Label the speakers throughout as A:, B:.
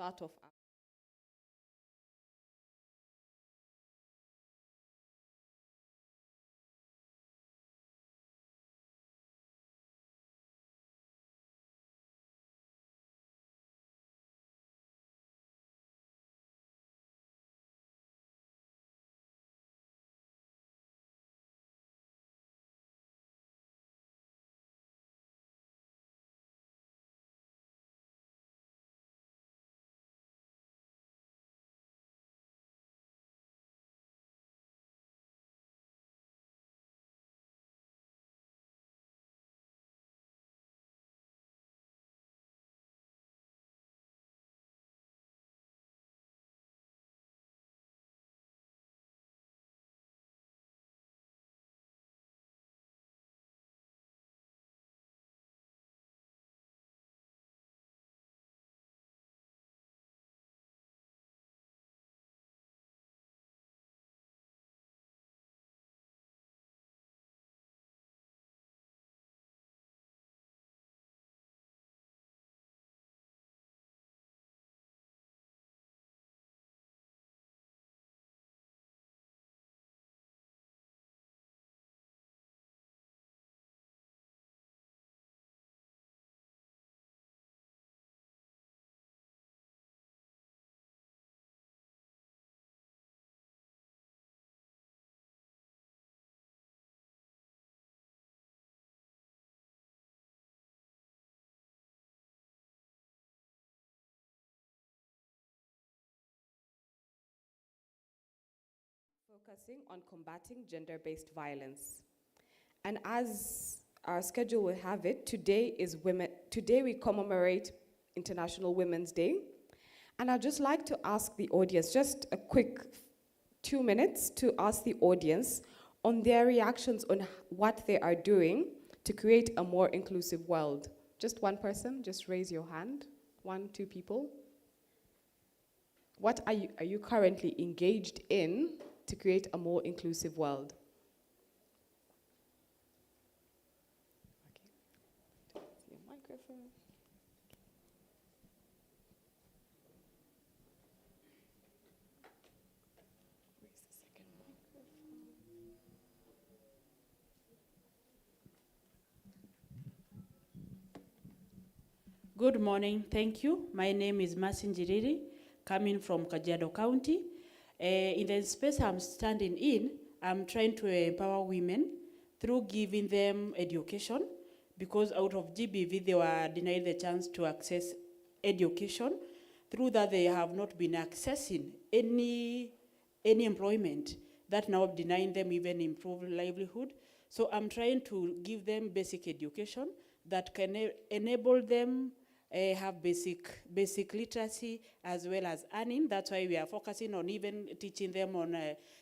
A: start off. Focusing on combating gender-based violence. And as our schedule will have it, today we commemorate International Women's Day. And I'd just like to ask the audience, just a quick 2 minutes to ask the audience on their reactions on what they are doing to create a more inclusive world. Just one person, just raise your hand. 1, 2 people. What are you currently engaged in to create a more inclusive world? Okay. Your microphone. Where's the second microphone?
B: Good morning, thank you. My name is Masin Jiriri, coming from Kajiado County. In the space I'm standing in, I'm trying to empower women through giving them education, because out of GBV they were denied the chance to access education. Through that they have not been accessing any employment, that now denying them even improved livelihood. So I'm trying to give them basic education that can enable them have basic literacy as well as earning. That's why we are focusing on even teaching them on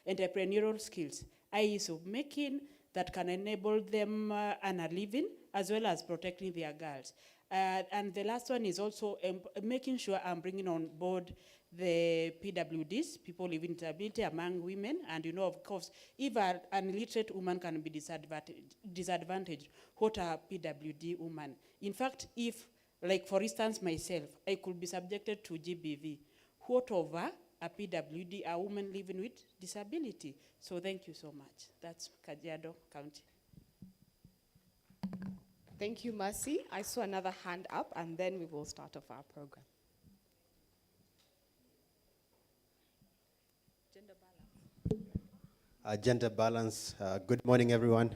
B: entrepreneurial skills, i.e. of making that can enable them earn a living as well as protecting their girls. And the last one is also making sure I'm bringing on board the PWDs, people living with disability, among women. And you know, of course, if an illiterate woman can be disadvantaged, what are PWD women? In fact, if, like for instance myself, I could be subjected to GBV, what over a PWD, a woman living with disability? So thank you so much. That's Kajiado County.
A: Thank you, Mercy. I saw another hand up, and then we will start off our program.
C: Gender balance. Good morning, everyone.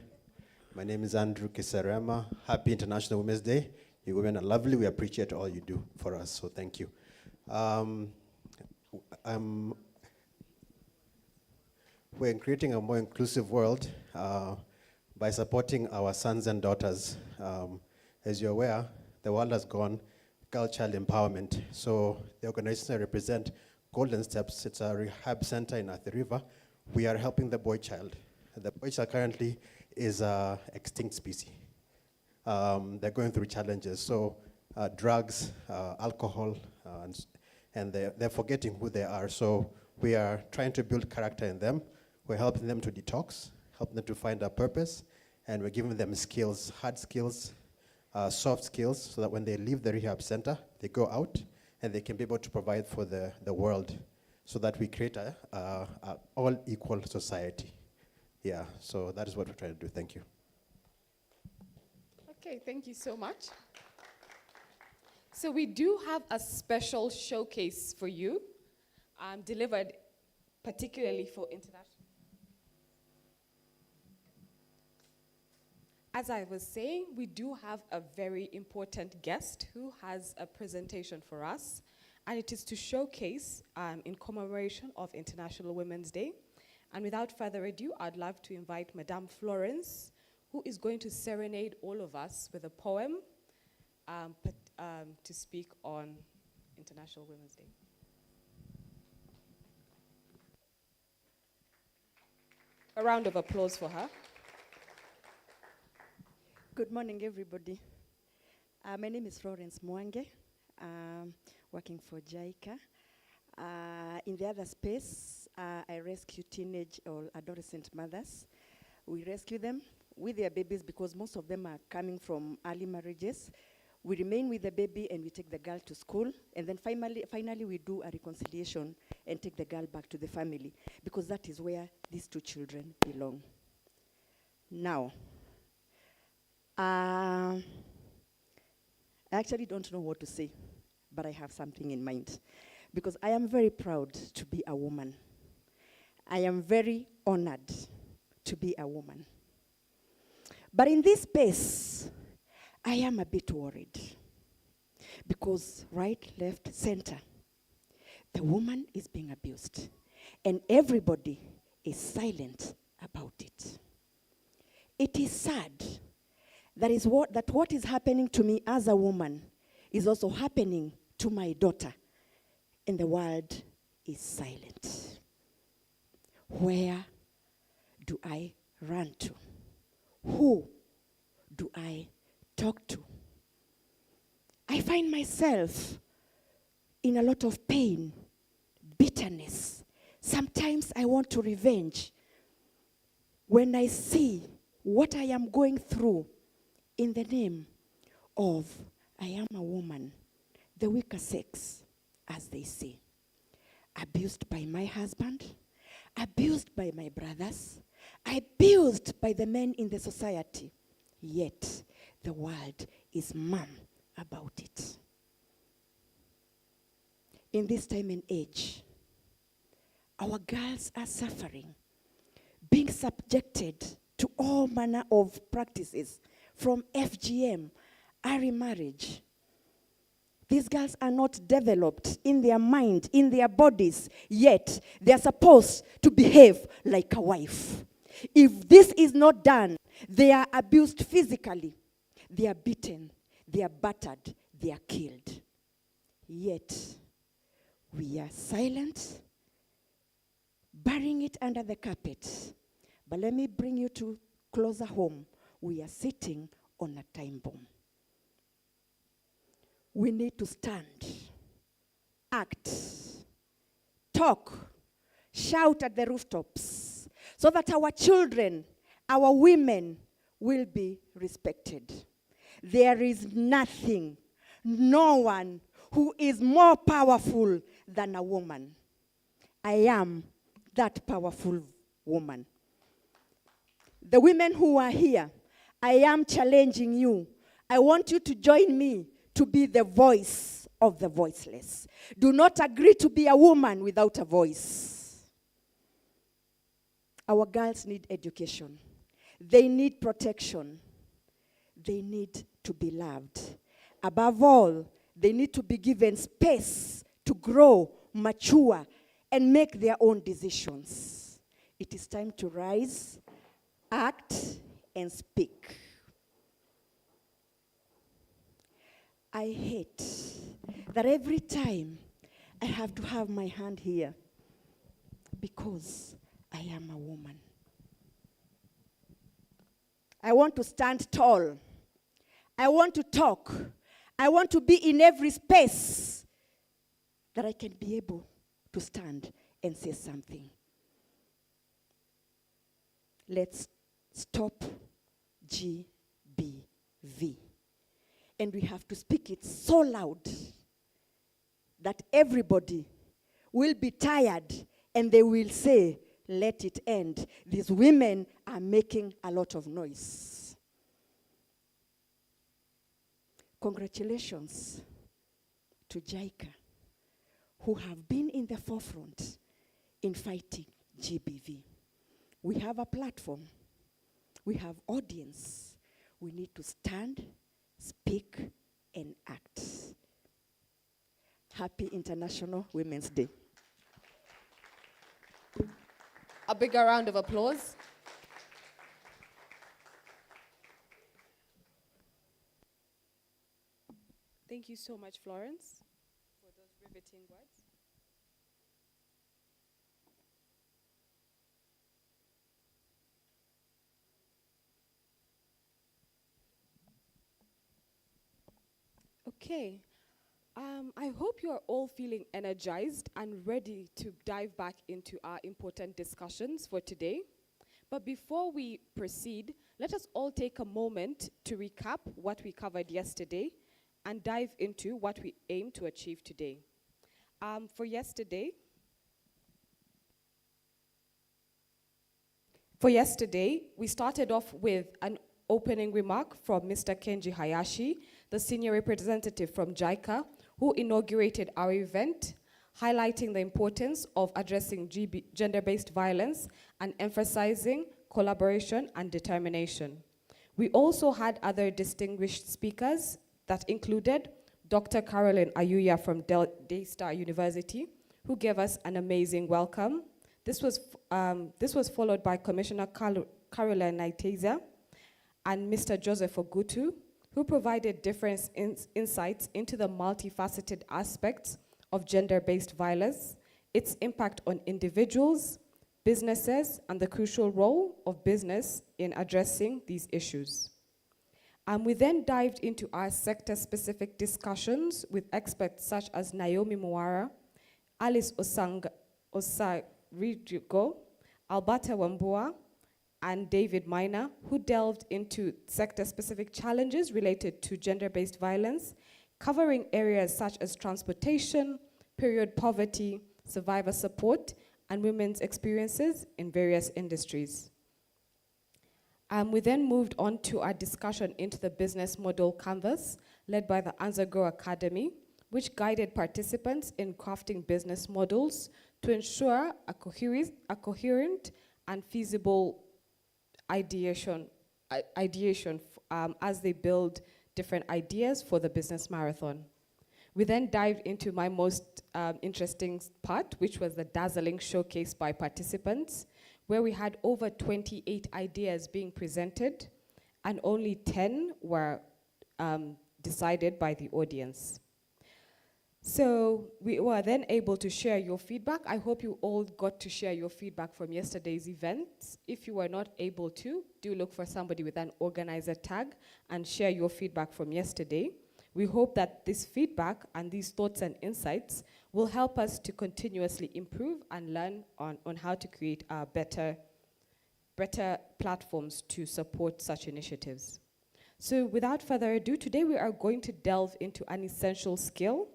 C: My name is Andrew Kisarema. Happy International Women's Day. You women are lovely. We appreciate all you do for us, so thank you. We're creating a more inclusive world by supporting our sons and daughters. As you're aware, the world has gone girl child empowerment. So the organization I represent, Golden Steps, it's a rehab center in Athi River. We are helping the boy child. The boy child currently is an extinct species. They're going through challenges. So drugs, alcohol, and they're forgetting who they are. So we are trying to build character in them. We're helping them to detox, helping them to find a purpose, and we're giving them skills, hard skills, soft skills, so that when they leave the rehab center, they go out and they can be able to provide for the world, so that we create a all equal society. Yeah, so that is what we're trying to do. Thank you.
A: Okay, thank you so much. So we do have a special showcase for you, delivered particularly for international. As I was saying, we do have a very important guest who has a presentation for us, and it is to showcase in commemoration of International Women's Day. And without further ado, I'd love to invite Madame Florence, who is going to serenade all of us with a poem to speak on International Women's Day. A round of applause for her.
D: Good morning, everybody. My name is Laurence Mang, working for JICA. In the other space, I rescue teenage or adolescent mothers. We rescue them with their babies because most of them are coming from early marriages. We remain with the baby and we take the girl to school, and then finally we do a reconciliation and take the girl back to the family, because that is where these two children belong. Now, I actually don't know what to say, but I have something in mind, because I am very proud to be a woman. I am very honored to be a woman. But in this space, I am a bit worried, because right, left, center, the woman is being abused, and everybody is silent about it. It is sad that what is happening to me as a woman is also happening to my daughter, and the world is silent. Where do I run to? Who do I talk to? I find myself in a lot of pain, bitterness. Sometimes I want to revenge when I see what I am going through in the name of I am a woman, the weaker sex, as they say. Abused by my husband, abused by my brothers, abused by the men in the society. Yet the world is mum about it. In this time and age, our girls are suffering, being subjected to all manner of practices, from FGM, early marriage. These girls are not developed in their mind, in their bodies, yet they are supposed to behave like a wife. If this is not done, they are abused physically, they are beaten, they are battered, they are killed. Yet, we are silent, burying it under the carpet. But let me bring you to closer home. We are sitting on a time bomb. We need to stand, act, talk, shout at the rooftops, so that our children, our women, will be respected. There is nothing, no one who is more powerful than a woman. I am that powerful woman. The women who are here, I am challenging you. I want you to join me to be the voice of the voiceless. Do not agree to be a woman without a voice. Our girls need education. They need protection. They need to be loved. Above all, they need to be given space to grow, mature, and make their own decisions. It is time to rise, act, and speak. I hate that every time I have to have my hand here because I am a woman. I want to stand tall. I want to talk. I want to be in every space that I can be able to stand and say something. Let's stop GBV. And we have to speak it so loud that everybody will be tired and they will say, let it end. These women are making a lot of noise. Congratulations to JICA, who have been in the forefront in fighting GBV. We have a platform. We have audience. We need to stand, speak, and act. Happy International Women's Day.
A: A bigger round of applause. Thank you so much, Florence, for those riveting words. Okay. I hope you are all feeling energized and ready to dive back into our important discussions for today. But before we proceed, let us all take a moment to recap what we covered yesterday and dive into what we aim to achieve today. For yesterday, we started off with an opening remark from Mr. Kenji Hayashi, the senior representative from JICA, who inaugurated our event, highlighting the importance of addressing gender-based violence and emphasizing collaboration and determination. We also had other distinguished speakers that included Dr. Caroline Ayuya from Daystar University, who gave us an amazing welcome. This was followed by Commissioner Caroline Naiteza and Mr. Joseph Ogutu, who provided different insights into the multifaceted aspects of gender-based violence, its impact on individuals, businesses, and the crucial role of business in addressing these issues. We then dived into our sector-specific discussions with experts such as Naomi Mwara, Alice Osarigo, Alberta Wambua, and David Miner, who delved into sector-specific challenges related to gender-based violence, covering areas such as transportation, period poverty, survivor support, and women's experiences in various industries. We then moved on to our discussion into the business model canvas led by the Anza Academy, which guided participants in crafting business models to ensure a coherent and feasible ideation as they build different ideas for the business marathon. We then dived into my most interesting part, which was the dazzling showcase by participants, where we had over 28 ideas being presented, and only 10 were decided by the audience. So we were then able to share your feedback. I hope you all got to share your feedback from yesterday's event. If you were not able to, do look for somebody with an organizer tag and share your feedback from yesterday. We hope that this feedback and these thoughts and insights will help us to continuously improve and learn on how to create better platforms to support such initiatives. So without further ado, today we are going to delve into an essential skill,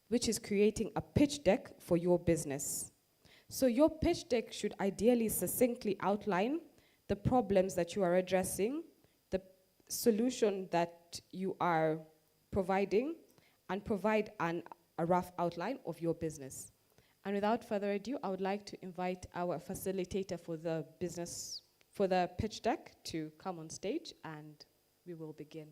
A: which is creating a pitch deck for your business. So your pitch deck should ideally succinctly outline the problems that you are addressing, the solution that you are providing, and provide a rough outline of your business. And without further ado, I would like to invite our facilitator for the pitch deck to come on stage, and we will begin.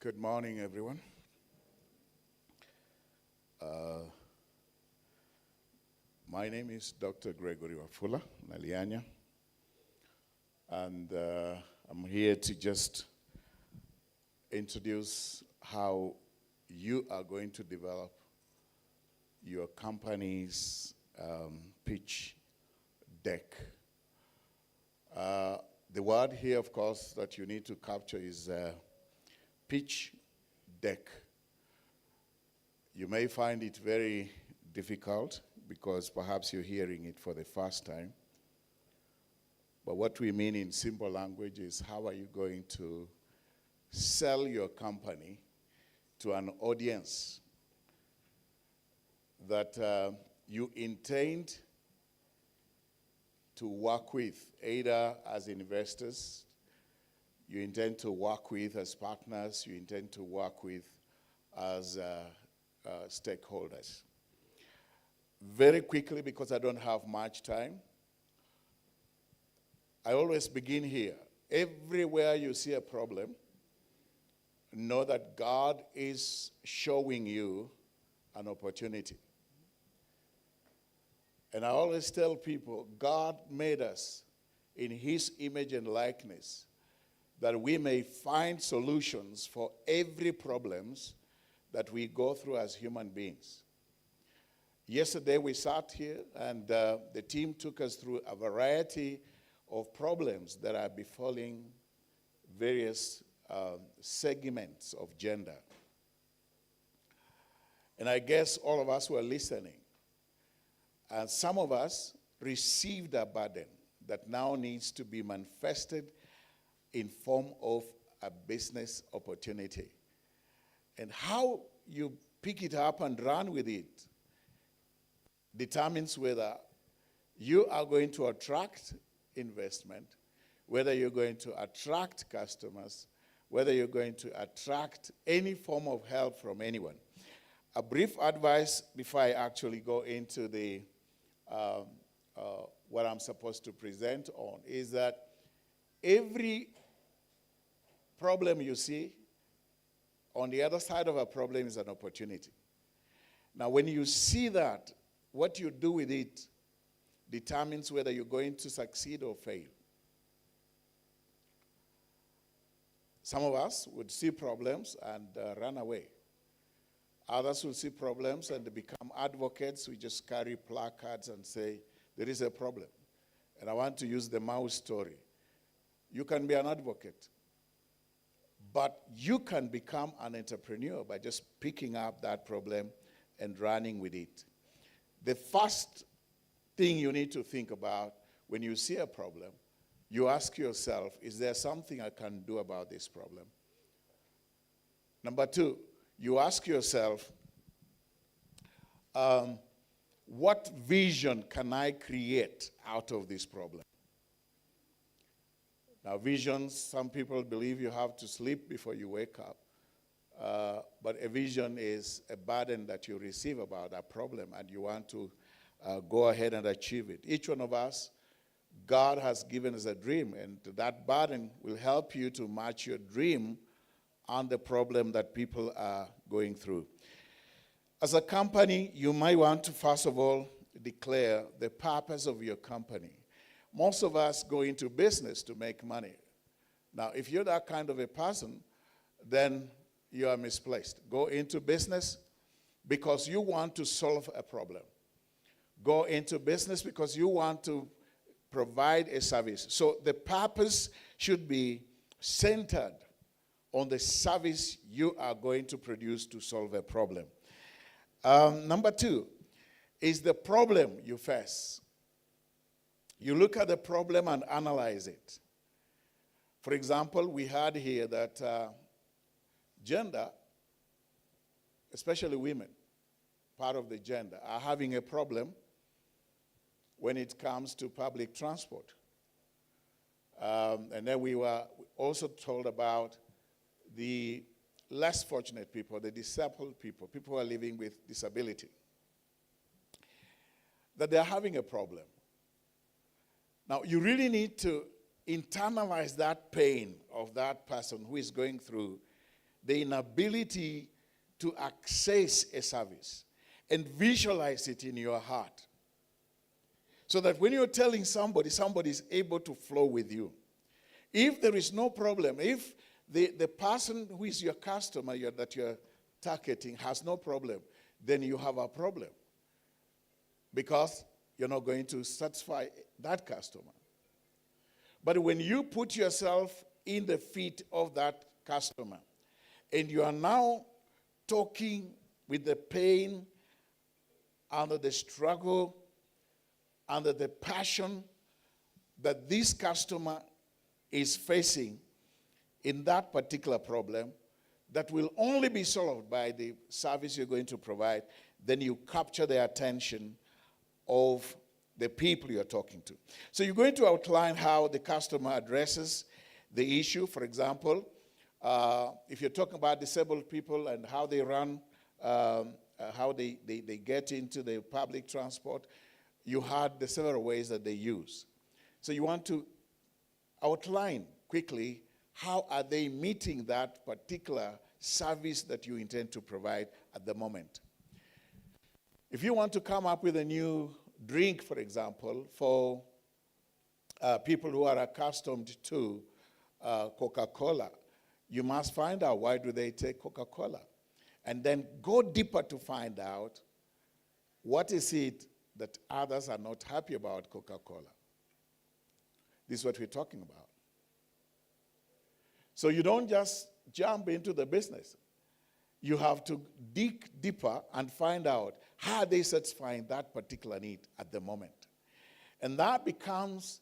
E: Good morning, everyone. My name is Dr. Gregory Wafula Nalianya, and I'm here to just introduce how you are going to develop your company's pitch deck. The word here, of course, that you need to capture is pitch deck. You may find it very difficult because perhaps you're hearing it for the first time. But what we mean in simple language is, how are you going to sell your company to an audience that you intend to work with, either as investors, you intend to work with as partners, you intend to work with as stakeholders. Very quickly, because I don't have much time, I always begin here. Everywhere you see a problem, know that God is showing you an opportunity. And I always tell people, God made us in his image and likeness, that we may find solutions for every problems that we go through as human beings. Yesterday we sat here and the team took us through a variety of problems that are befalling various segments of gender. And I guess all of us were listening. And some of us received a burden that now needs to be manifested in form of a business opportunity. And how you pick it up and run with it determines whether you are going to attract investment, whether you're going to attract customers, whether you're going to attract any form of help from anyone. A brief advice before I actually go into the what I'm supposed to present on is that every problem you see, on the other side of a problem is an opportunity. Now, when you see that, what you do with it determines whether you're going to succeed or fail. Some of us would see problems and run away. Others will see problems and they become advocates. We just carry placards and say, there is a problem. And I want to use the mouse story. You can be an advocate, but you can become an entrepreneur by just picking up that problem and running with it. The first thing you need to think about when you see a problem, you ask yourself, is there something I can do about this problem? Number two, you ask yourself, what vision can I create out of this problem? Now, visions, some people believe you have to sleep before you wake up. But a vision is a burden that you receive about a problem and you want to go ahead and achieve it. Each one of us, God has given us a dream, and that burden will help you to match your dream on the problem that people are going through. As a company, you might want to first of all declare the purpose of your company. Most of us go into business to make money. Now, if you're that kind of a person, then you are misplaced. Go into business because you want to solve a problem. Go into business because you want to provide a service. So the purpose should be centered on the service you are going to produce to solve a problem. Number two is the problem you face. You look at the problem and analyze it. For example, we heard here that gender, especially women, part of the gender, are having a problem when it comes to public transport. And then we were also told about the less fortunate people, the disabled people, people who are living with disability, that they're having a problem. Now, you really need to internalize that pain of that person who is going through the inability to access a service and visualize it in your heart. So that when you're telling somebody, somebody is able to flow with you. If there is no problem, if the person who is your customer that you're targeting has no problem, then you have a problem. because you're not going to satisfy that customer. But when you put yourself in the feet of that customer, and you are now talking with the pain, under the struggle, under the passion that this customer is facing in that particular problem, that will only be solved by the service you're going to provide, then you capture the attention of the people you're talking to. So you're going to outline how the customer addresses the issue. For example, if you're talking about disabled people and how they run, how they get into the public transport, you had the several ways that they use. So you want to outline quickly how are they meeting that particular service that you intend to provide at the moment. If you want to come up with a new drink, for example, for people who are accustomed to Coca-Cola, you must find out why do they take Coca-Cola. And then go deeper to find out what is it that others are not happy about Coca-Cola. This is what we're talking about. So you don't just jump into the business. You have to dig deeper and find out how they satisfying that particular need at the moment. And that becomes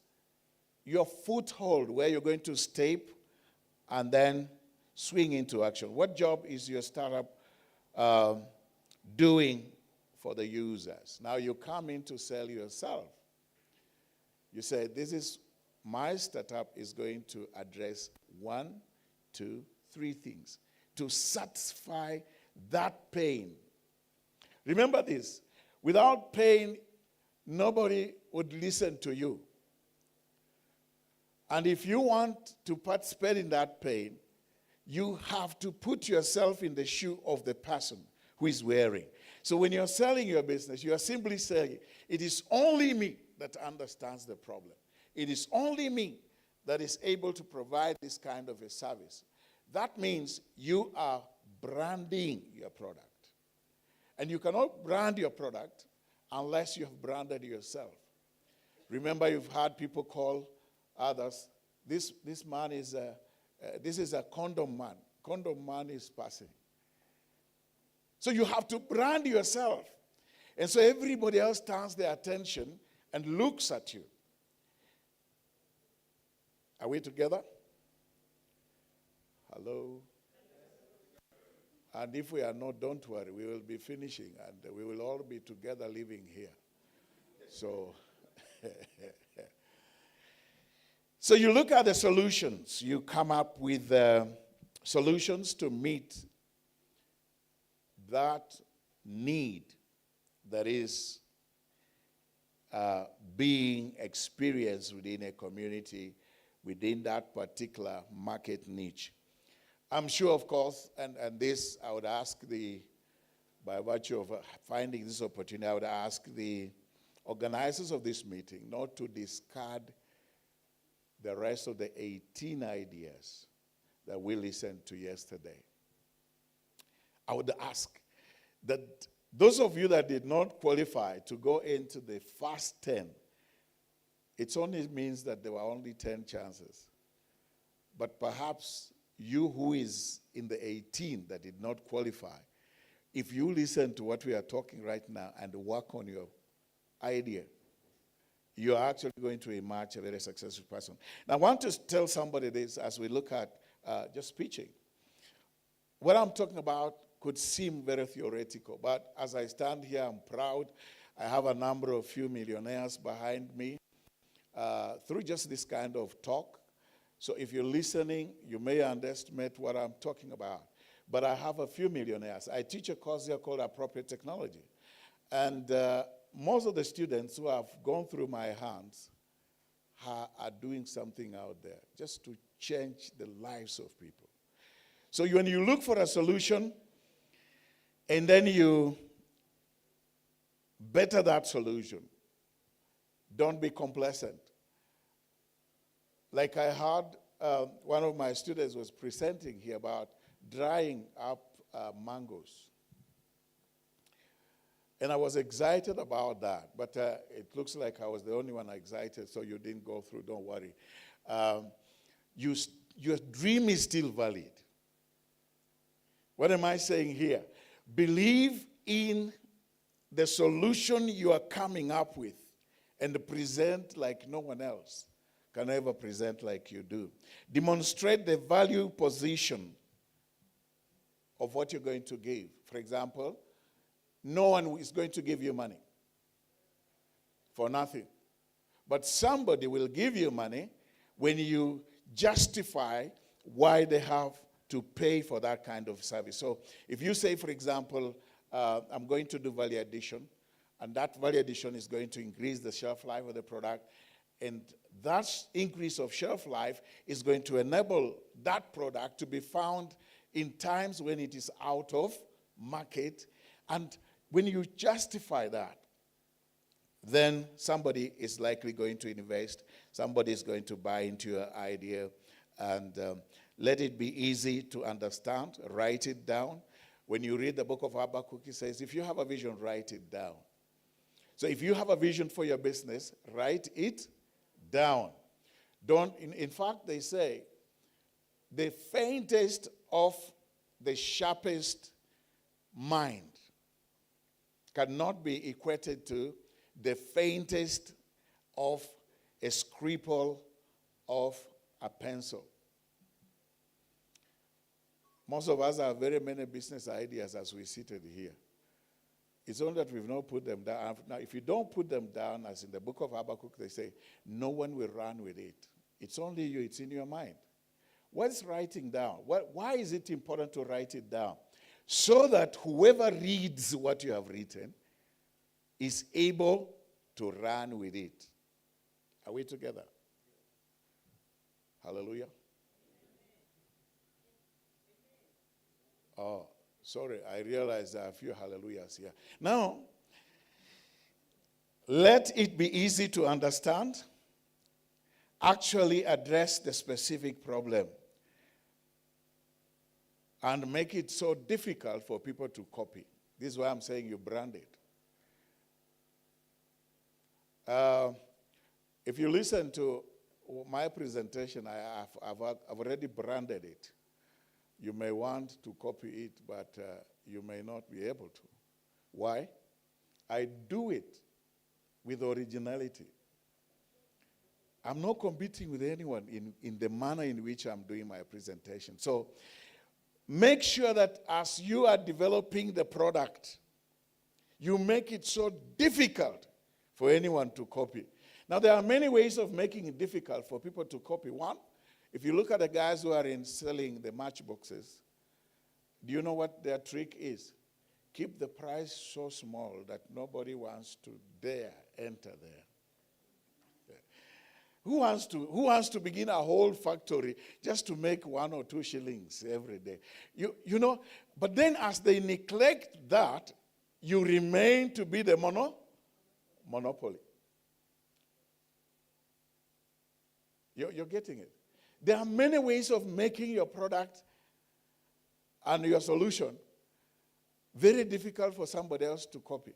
E: your foothold where you're going to step and then swing into action. What job is your startup doing for the users? Now you come in to sell yourself. You say, this is my startup is going to address 1, 2, 3 things to satisfy that pain. Remember this, without pain, nobody would listen to you. And if you want to participate in that pain, you have to put yourself in the shoe of the person who is wearing. So when you're selling your business, you are simply saying, it is only me that understands the problem. It is only me that is able to provide this kind of a service. That means you are branding your product. And you cannot brand your product unless you have branded yourself. Remember, you've had people call others, this man is this is a condom man. Condom man is passing. So you have to brand yourself. And so everybody else turns their attention and looks at you. Are we together? Hello? And if we are not, don't worry, we will be finishing and we will all be together living here. So, so you look at the solutions. You come up with solutions to meet that need that is being experienced within a community, within that particular market niche. I'm sure, of course, and this I would ask by virtue of finding this opportunity, I would ask the organizers of this meeting not to discard the rest of the 18 ideas that we listened to yesterday. I would ask that those of you that did not qualify to go into the first 10, it only means that there were only 10 chances. But perhaps you who is in the 18 that did not qualify, if you listen to what we are talking right now and work on your idea, you are actually going to emerge a very successful person. Now, I want to tell somebody this as we look at just pitching. What I'm talking about could seem very theoretical, but as I stand here, I'm proud. I have a number of few millionaires behind me through just this kind of talk. So if you're listening, you may underestimate what I'm talking about. But I have a few millionaires. I teach a course here called Appropriate Technology. And most of the students who have gone through my hands are doing something out there just to change the lives of people. So when you look for a solution and then you better that solution, don't be complacent. Like I heard one of my students was presenting here about drying up mangoes. And I was excited about that, but it looks like I was the only one excited, so you didn't go through, don't worry. Your dream is still valid. What am I saying here? Believe in the solution you are coming up with and present like no one else can ever present like you do. Demonstrate the value position of what you're going to give. For example, no one is going to give you money for nothing. But somebody will give you money when you justify why they have to pay for that kind of service. So if you say, for example, I'm going to do value addition, and that value addition is going to increase the shelf life of the product, and that increase of shelf life is going to enable that product to be found in times when it is out of market. And when you justify that, then somebody is likely going to invest, somebody is going to buy into your idea, and let it be easy to understand. Write it down. When you read the book of Habakkuk, it says, if you have a vision, write it down. So if you have a vision for your business, write it down. Don't. In fact, they say, the faintest of the sharpest mind cannot be equated to the faintest of a scribble of a pencil. Most of us have very many business ideas as we seated here. It's only that we've not put them down. Now, if you don't put them down, as in the book of Habakkuk, they say, no one will run with it. It's only you, it's in your mind. What's writing down? Why is it important to write it down? So that whoever reads what you have written is able to run with it. Are we together? Hallelujah. Oh, sorry, I realize there are a few hallelujahs here. Now, let it be easy to understand. Actually address the specific problem. And make it so difficult for people to copy. This is why I'm saying you brand it. If you listen to my presentation, I've already branded it. You may want to copy it, but you may not be able to. Why? I do it with originality. I'm not competing with anyone in the manner in which I'm doing my presentation. So make sure that as you are developing the product, you make it so difficult for anyone to copy. Now, there are many ways of making it difficult for people to copy. One, if you look at the guys who are selling the matchboxes, do you know what their trick is? Keep the price so small that nobody wants to dare enter there. Who wants to begin a whole factory just to make 1 or 2 shillings every day? You know, but then as they neglect that, you remain to be the monopoly. You're getting it. There are many ways of making your product and your solution very difficult for somebody else to copy.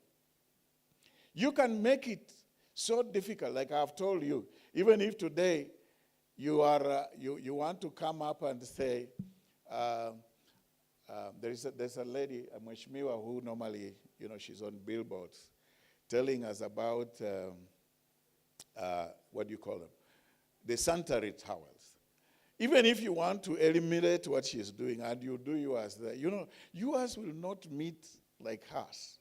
E: You can make it so difficult, like I've told you. Even if today you want to come up and say, there's a lady, a Mheshimiwa, who normally, she's on billboards, telling us about, what do you call them? The sanitary towels. Even if you want to eliminate what she's doing and you do yours there, yours will not meet like hers.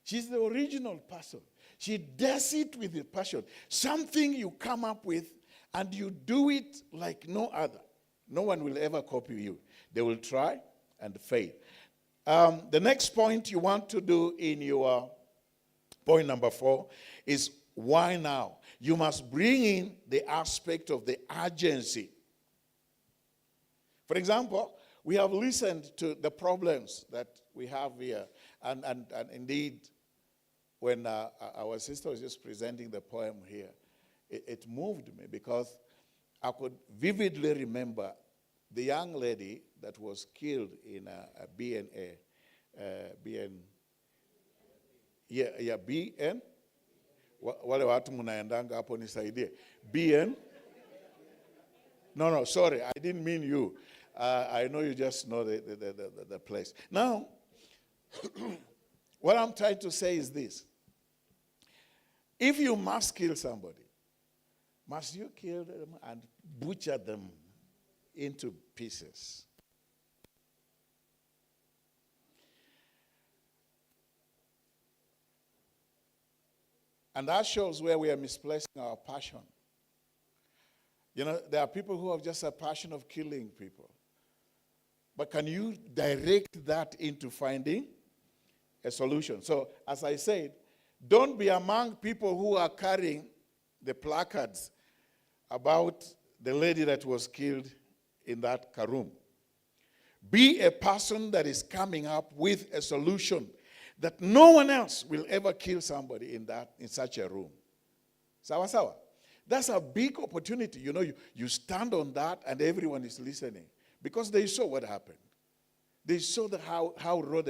E: She's the original person. She does it with a passion. Something you come up with and you do it like no other. No one will ever copy you. They will try and fail. The next point you want to do in your point number 4 is why now? You must bring in the aspect of the urgency. For example, we have listened to the problems that we have here. And indeed, when our sister was just presenting the poem here, it moved me because I could vividly remember the young lady that was killed in a Yeah, BN. Wale watu mnaendanga hapo nisaidie. BN. No, sorry, I didn't mean you. I know you just know the place. Now, what I'm trying to say is this. If you must kill somebody, must you kill them and butcher them into pieces? And that shows where we are misplacing our passion. You know, there are people who have just a passion of killing people. But can you direct that into finding a solution? So, as I said, don't be among people who are carrying the placards about the lady that was killed in that room. Be a person that is coming up with a solution that no one else will ever kill somebody in such a room. Sawa sawa. That's a big opportunity. You know, you stand on that and everyone is listening. Because they saw what happened. They saw how raw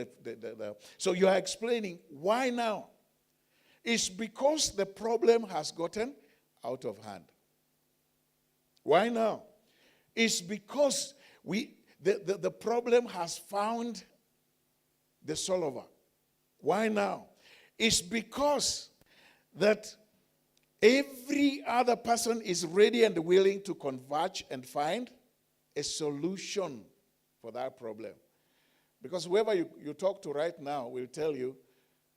E: so you are explaining why now. It's because the problem has gotten out of hand. Why now? It's because the problem has found the solver. Why now? It's because that every other person is ready and willing to converge and find a solution for that problem. Because whoever you talk to right now will tell you,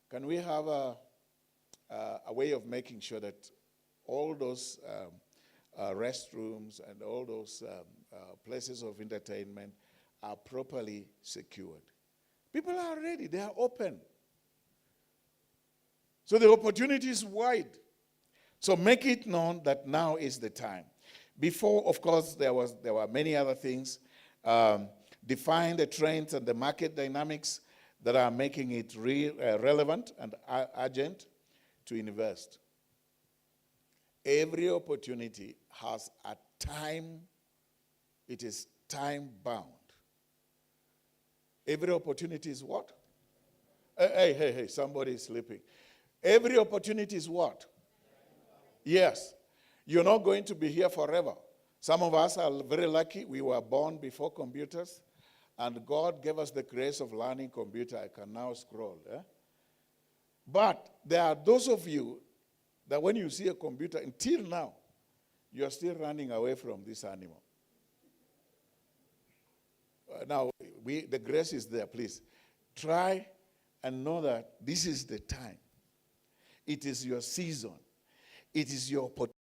E: can we have a way of making sure that all those restrooms and all those places of entertainment are properly secured? People are ready. They are open. So the opportunity is wide. So make it known that now is the time. Before, of course, there were many other things. Define the trends and the market dynamics that are making it relevant and urgent to invest. Every opportunity has a time. It is time bound. Every opportunity is what? Hey, somebody is sleeping. Every opportunity is what? Yes. You're not going to be here forever. Some of us are very lucky. We were born before computers, and God gave us the grace of learning computer. I can now scroll. But there are those of you that when you see a computer, until now, you're still running away from this animal. Now, the grace is there, please. Try and know that this is the time. It is your season. It is your opportunity.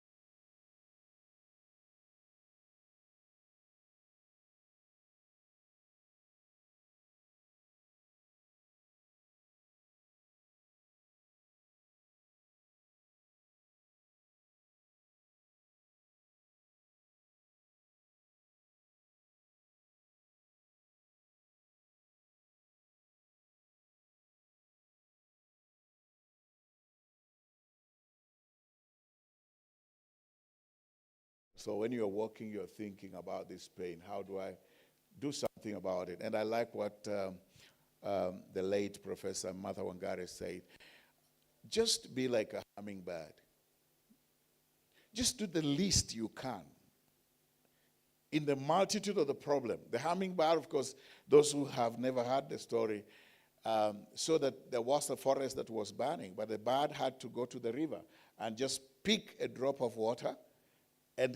E: So when you're walking, you're thinking about this pain. How do I do something about it? And I like what the late Professor Martha Wangari said. Just be like a hummingbird. Just do the least you can in the multitude of the problem. The hummingbird, of course, those who have never heard the story, saw that there was a forest that was burning, but the bird had to go to the river and just pick a drop of water and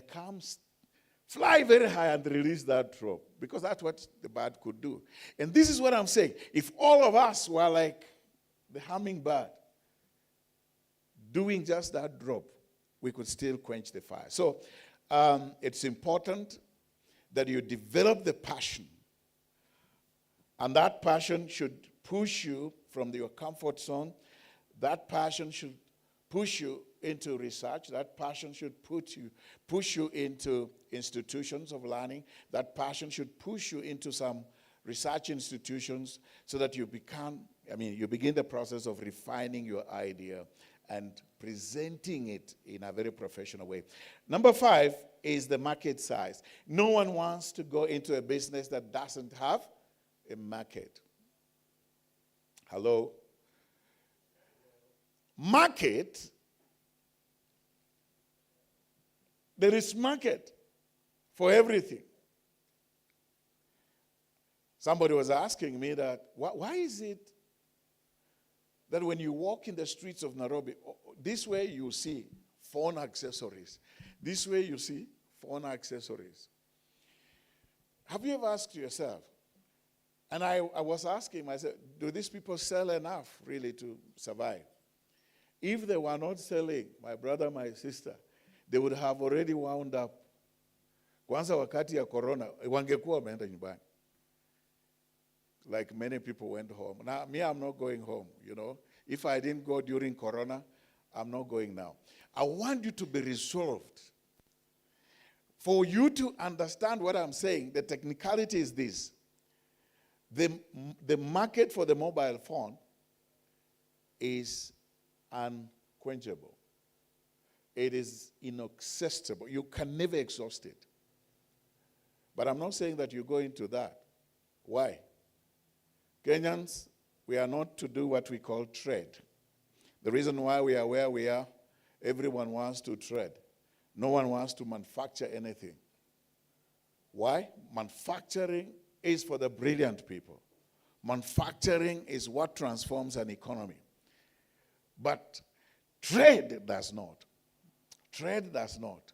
E: fly very high and release that drop, because that's what the bird could do. And this is what I'm saying. If all of us were like the hummingbird, doing just that drop, we could still quench the fire. So it's important that you develop the passion. And that passion should push you from your comfort zone. That passion should push you into research. That passion should push you into institutions of learning. That passion should push you into some research institutions so that you begin the process of refining your idea and presenting it in a very professional way. Number 5 is the market size. No one wants to go into a business that doesn't have a market. Hello? market, there is market for everything. Somebody was asking me that, why is it that when you walk in the streets of Nairobi, this way you see phone accessories. This way you see phone accessories. Have you ever asked yourself, and I was asking myself, do these people sell enough really to survive? If they were not selling, my brother, my sister, they would have already wound up. Kwanza wakati ya corona, wangekuwa wameenda nyumbani. Like many people went home. Now, me, I'm not going home, you know. If I didn't go during corona, I'm not going now. I want you to be resolved. For you to understand what I'm saying, the technicality is this. The market for the mobile phone is unquenchable. It is inaccessible. You can never exhaust it. But I'm not saying that you go into that. Why? Kenyans, we are not to do what we call trade. The reason why we are where we are, everyone wants to trade. No one wants to manufacture anything. Why? Manufacturing is for the brilliant people. Manufacturing is what transforms an economy. But trade does not. Trade does not.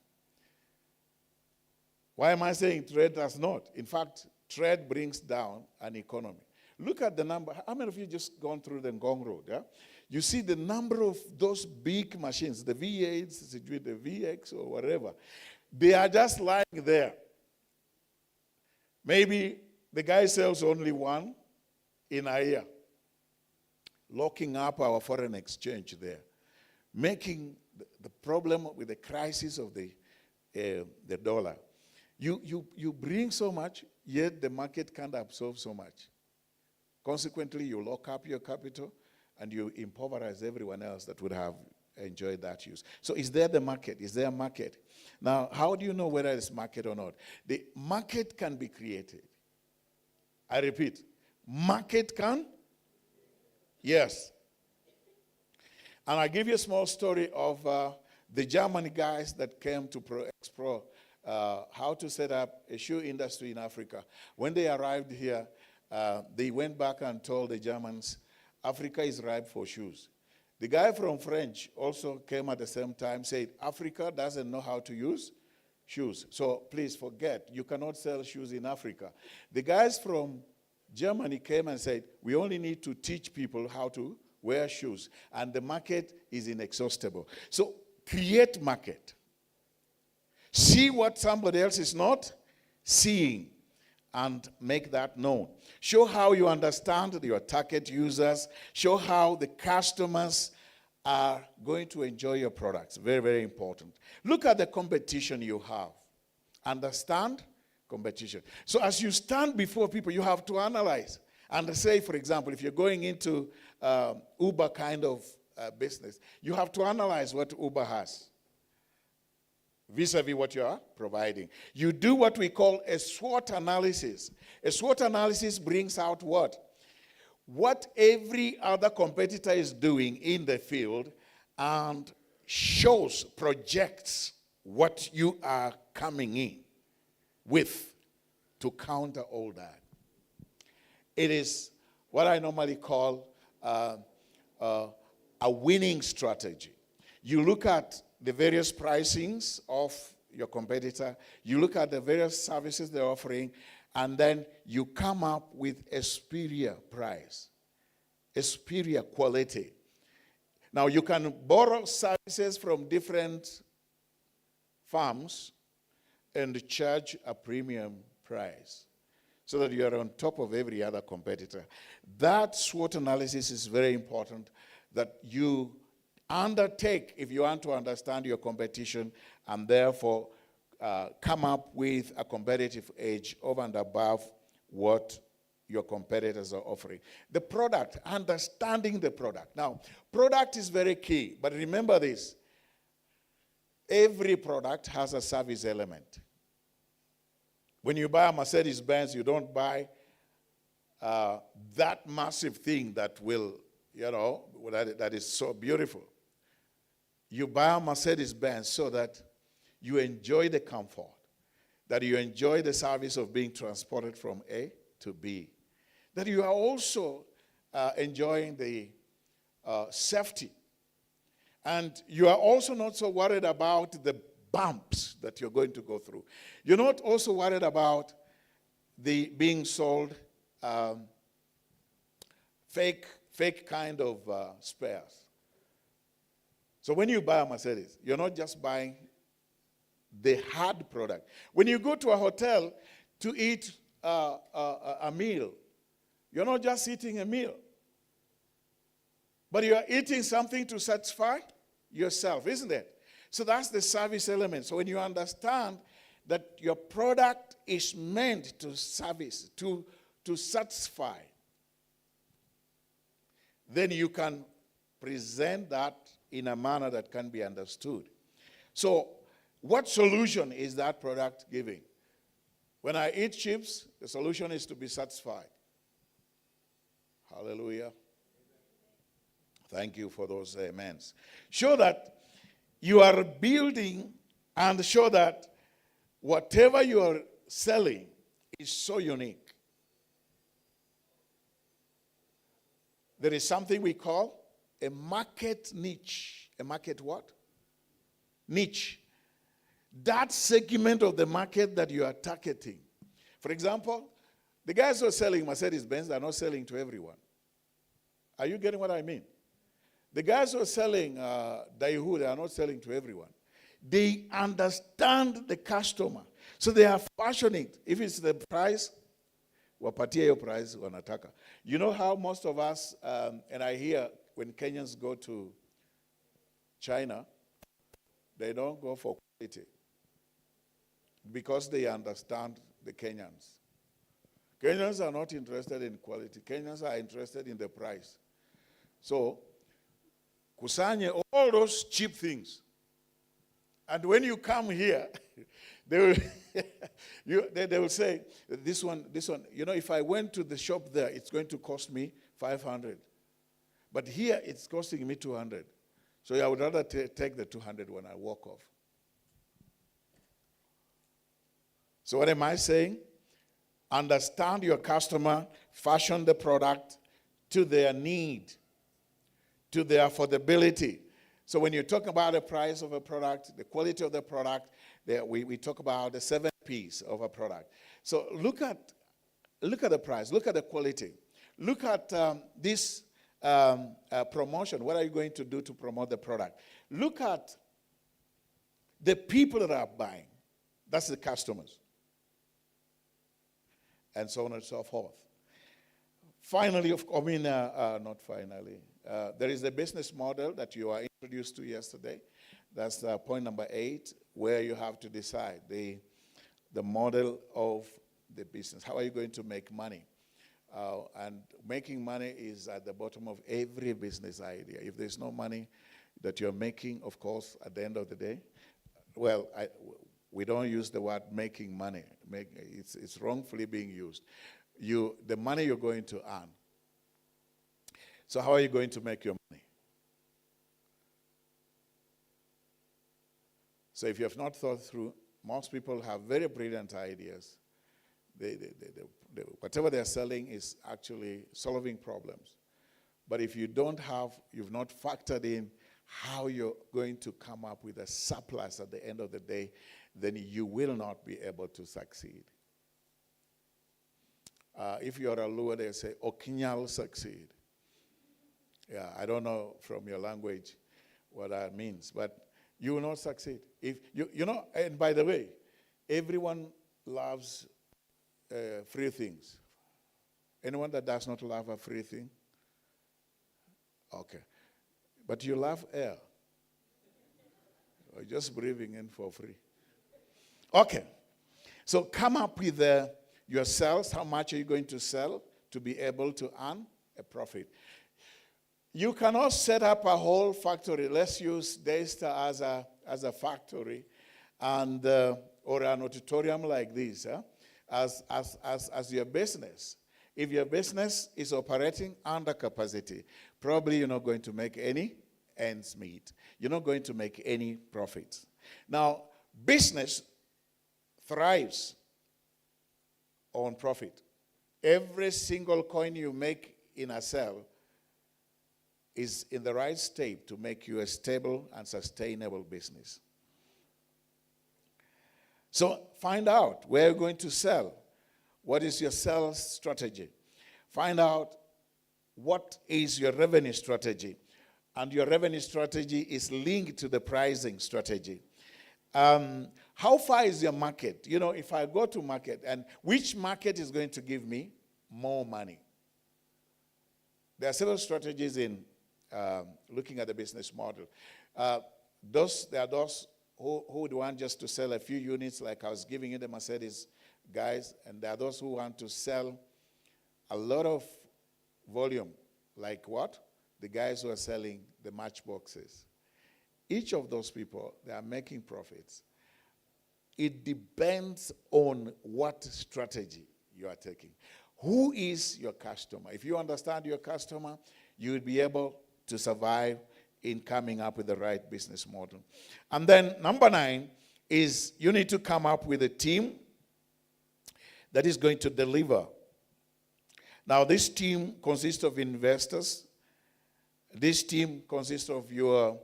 E: Why am I saying trade does not? In fact, trade brings down an economy. Look at the number. How many of you just gone through the Ngong Road? Yeah? You see the number of those big machines, the V8s, the VX, or whatever. They are just lying there. Maybe the guy sells only one in a year, locking up our foreign exchange there, making the problem with the crisis of the dollar. You bring so much, yet the market can't absorb so much. Consequently, you lock up your capital and you impoverize everyone else that would have enjoyed that use. So is there the market? Is there a market? Now, how do you know whether it's market or not? The market can be created. I repeat, market can? Yes. And I give you a small story of the German guys that came to explore how to set up a shoe industry in Africa. When they arrived here, they went back and told the Germans, Africa is ripe for shoes. The guy from French also came at the same time, said, Africa doesn't know how to use shoes. So please forget, you cannot sell shoes in Africa. The guys from Germany came and said, we only need to teach people how to wear shoes. And the market is inexhaustible. So create market. See what somebody else is not seeing and make that known. Show how you understand your target users. Show how the customers are going to enjoy your products. Very, very important. Look at the competition you have. Understand competition. So as you stand before people, you have to analyze. And say, for example, if you're going into Uber kind of business, you have to analyze what Uber has vis-a-vis what you are providing. You do what we call a SWOT analysis. A SWOT analysis brings out what? What every other competitor is doing in the field and shows, projects what you are coming in with to counter all that. It is what I normally call a winning strategy. You look at the various pricings of your competitor, you look at the various services they're offering, and then you come up with a superior price, a superior quality. Now, you can borrow services from different firms and charge a premium price so that you are on top of every other competitor. That SWOT analysis is very important, that you undertake if you want to understand your competition and therefore come up with a competitive edge over and above what your competitors are offering. The product, understanding the product. Now, product is very key, but remember this. Every product has a service element. When you buy a Mercedes-Benz, you don't buy that massive thing that will, you know, that is so beautiful. You buy a Mercedes-Benz so that you enjoy the comfort, that you enjoy the service of being transported from A to B, that you are also enjoying the safety. And you are also not so worried about the bumps that you're going to go through. You're not also worried about the being sold fake kind of spares. So when you buy a Mercedes, you're not just buying the hard product. When you go to a hotel to eat a meal, you're not just eating a meal, but you are eating something to satisfy yourself, isn't it? So that's the service element. So when you understand that your product is meant to service, to satisfy, then you can present that in a manner that can be understood. So what solution is that product giving? When I eat chips, the solution is to be satisfied. Hallelujah. Thank you for those amens. Show that you are building and show that whatever you are selling is so unique. There is something we call a market niche. A market what? Niche. That segment of the market that you are targeting. For example, the guys who are selling Mercedes-Benz are not selling to everyone. Are you getting what I mean? The guys who are selling Daewoo, they are not selling to everyone. They understand the customer. So they are fashioning. If it's the price, wapatie your price wanataka. You know how most of us, and I hear when Kenyans go to China, they don't go for quality because they understand the Kenyans. Kenyans are not interested in quality. Kenyans are interested in the price. So, kusanye all those cheap things. And when you come here, they will say, this one, you know, if I went to the shop there, it's going to cost me 500. But here, it's costing me 200. So I would rather take the 200 when I walk off. So what am I saying? Understand your customer, fashion the product to their need, to their affordability. So when you talk about the price of a product, the quality of the product, we talk about the 7 P's of a product. So look at the price, look at the quality. Look at this promotion. What are you going to do to promote the product? Look at the people that are buying. That's the customers. And so on and so forth. Finally, not finally. There is a business model that you are introduced to yesterday. That's point number 8, where you have to decide the model of the business. How are you going to make money? And making money is at the bottom of every business idea. If there's no money that you're making, of course, at the end of the day, well, we don't use the word making money. It's wrongfully being used. The money you're going to earn. So how are you going to make your money? So if you have not thought through, most people have very brilliant ideas. Whatever they're selling is actually solving problems. But if you've not factored in how you're going to come up with a surplus at the end of the day, then you will not be able to succeed. If you're a Luo, they say, Okinyal succeed. Yeah, I don't know from your language what that means, but you will not succeed. If you know, and by the way, everyone loves free things. Anyone that does not love a free thing? Okay. But you love air. Or just breathing in for free. Okay. So come up with your sales. How much are you going to sell to be able to earn a profit? You cannot set up a whole factory. Let's use Daystar as a factory and or an auditorium like this as your business. If your business is operating under capacity, probably you're not going to make any ends meet. You're not going to make any profits. Now, business thrives on profit. Every single coin you make in Axcel is in the right state to make you a stable and sustainable business. So find out where you're going to sell. What is your sales strategy? Find out what is your revenue strategy. And your revenue strategy is linked to the pricing strategy. How far is your market? You know, if I go to market, and which market is going to give me more money? There are several strategies in looking at the business model. There are those who would want just to sell a few units, like I was giving you the Mercedes guys, and there are those who want to sell a lot of volume, like what? The guys who are selling the matchboxes. Each of those people, they are making profits. It depends on what strategy you are taking. Who is your customer? If you understand your customer, you will be able to survive in coming up with the right business model. And then number 9 is you need to come up with a team that is going to deliver. Now, this team consists of investors. This team consists of your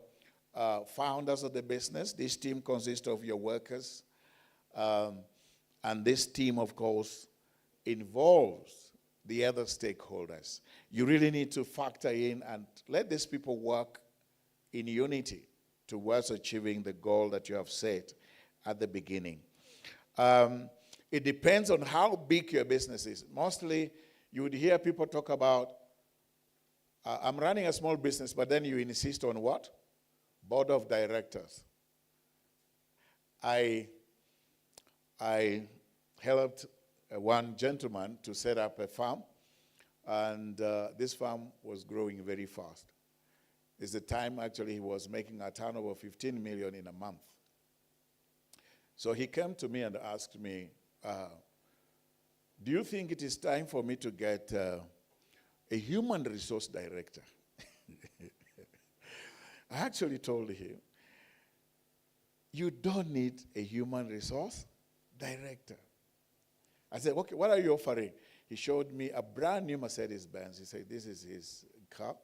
E: founders of the business. This team consists of your workers. And this team, of course, involves the other stakeholders. You really need to factor in and let these people work in unity towards achieving the goal that you have set at the beginning. It depends on how big your business is. Mostly, you would hear people talk about, I'm running a small business, but then you insist on what? Board of directors. I helped one gentleman to set up a farm, and this farm was growing very fast. It's the time actually he was making a turnover of 15 million in a month. So he came to me and asked me, do you think it is time for me to get a human resource director? I actually told him, you don't need a human resource director. I said, okay, what are you offering? He showed me a brand new Mercedes-Benz. He said, this is his car,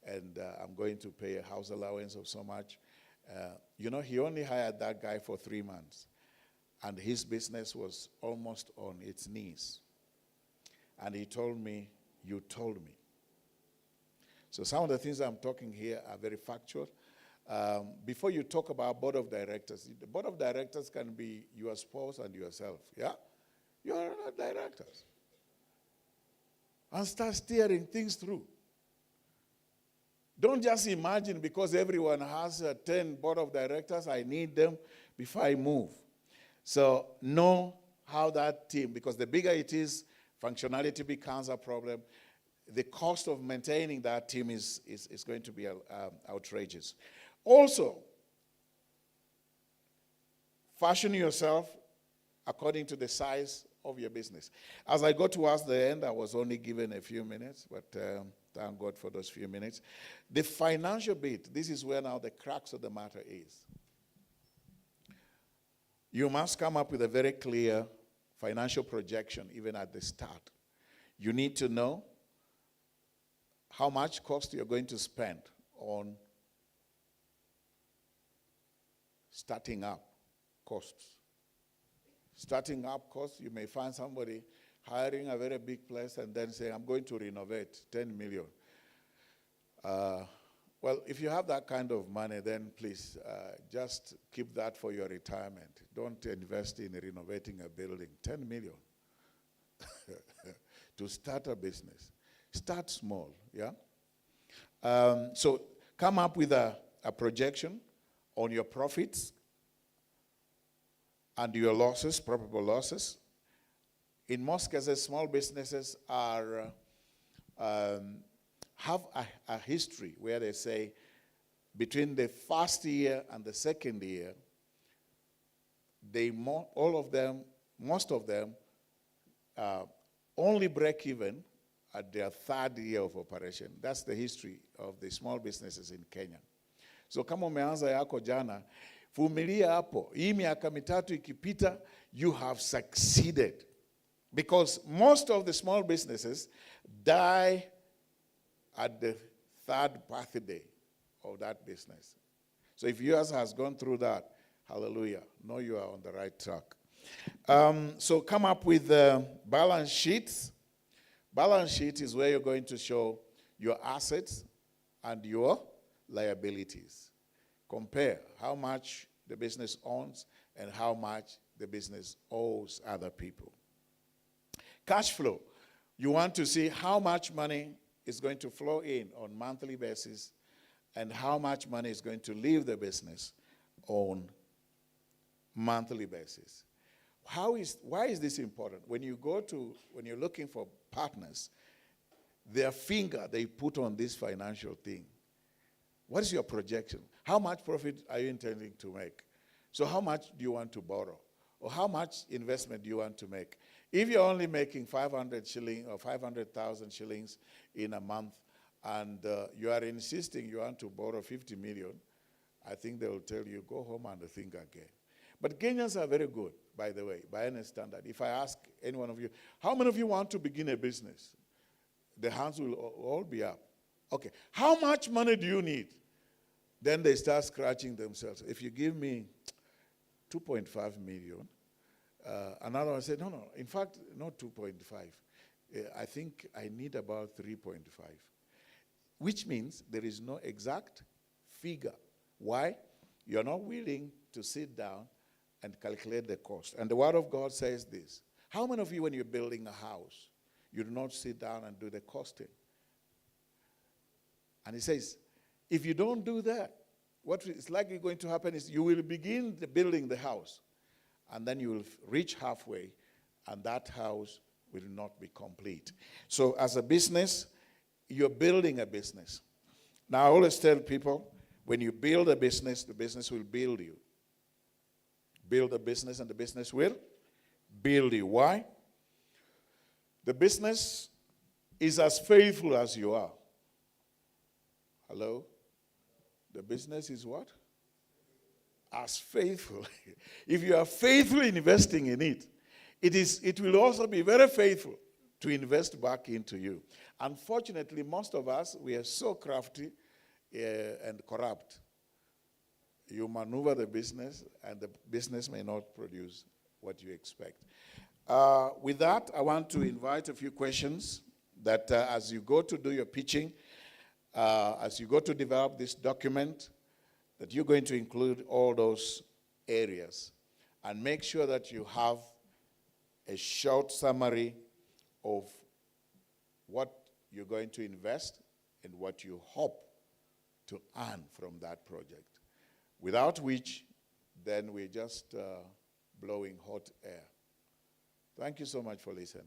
E: and I'm going to pay a house allowance of so much. You know, he only hired that guy for 3 months, and his business was almost on its knees. And he told me, you told me. So some of the things I'm talking here are very factual. Before you talk about board of directors, the board of directors can be your spouse and yourself, yeah? You're not directors. And start steering things through. Don't just imagine because everyone has 10 board of directors, I need them before I move. So know how that team, because the bigger it is, functionality becomes a problem. The cost of maintaining that team is going to be outrageous. Also, fashion yourself according to the size of your business. As I got towards the end, I was only given a few minutes, but thank God for those few minutes. The financial bit, this is where now the crux of the matter is. You must come up with a very clear financial projection even at the start. You need to know how much cost you're going to spend on starting up costs. Starting up costs, you may find somebody hiring a very big place and then saying, I'm going to renovate 10 million. Well, if you have that kind of money, then please just keep that for your retirement. Don't invest in renovating a building. 10 million to start a business. Start small, yeah? So come up with a projection on your profits and your losses, probable losses. In most cases, small businesses are have a history where they say between the first year and the second year, most of them only break even at their third year of operation. That's the history of the small businesses in Kenya. So kama umeanza yako jana, vumilia hapo. Hii miaka mitatu ikipita, you have succeeded. Because most of the small businesses die at the third birthday of that business. So if yours has gone through that, hallelujah, know you are on the right track. So come up with balance sheets. Balance sheet is where you're going to show your assets and your liabilities. Compare how much the business owns and how much the business owes other people. Cash flow. You want to see how much money is going to flow in on monthly basis and how much money is going to leave the business on monthly basis. Why is this important? When you're looking for partners, their finger they put on this financial thing. What is your projection? How much profit are you intending to make? So how much do you want to borrow? Or how much investment do you want to make? If you're only making 500 shillings or 500,000 shillings in a month and you are insisting you want to borrow 50 million, I think they will tell you, go home and think again. But Kenyans are very good, by the way, by any standard. If I ask any one of you, how many of you want to begin a business? The hands will all be up. Okay, how much money do you need? Then they start scratching themselves. If you give me 2.5 million, another one said, no, in fact, not 2.5. I think I need about 3.5, which means there is no exact figure. Why? You're not willing to sit down and calculate the cost. And the Word of God says this. How many of you, when you're building a house, you do not sit down and do the costing? And he says, if you don't do that, what is likely going to happen is you will begin building the house, and then you will reach halfway, and that house will not be complete. So as a business, you're building a business. Now, I always tell people, when you build a business, the business will build you. Build a business, and the business will build you. Why? The business is as faithful as you are. Hello? The business is what? As faithful. If you are faithfully investing in it, it will also be very faithful to invest back into you. Unfortunately, most of us, we are so crafty and corrupt. You maneuver the business, and the business may not produce what you expect. With that, I want to invite a few questions that as you go to do your pitching, as you go to develop this document, that you're going to include all those areas and make sure that you have a short summary of what you're going to invest and what you hope to earn from that project. Without which, then we're just blowing hot air. Thank you so much for listening.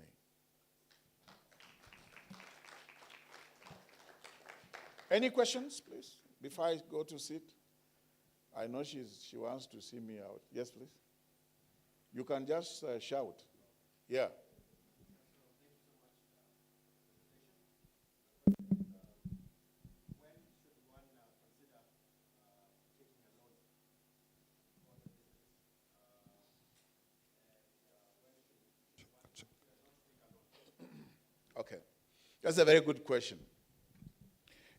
E: Any questions, please, before I go to sit? I know she wants to see me out. Yes, please. You can just shout. Yeah. Okay. That's a very good question.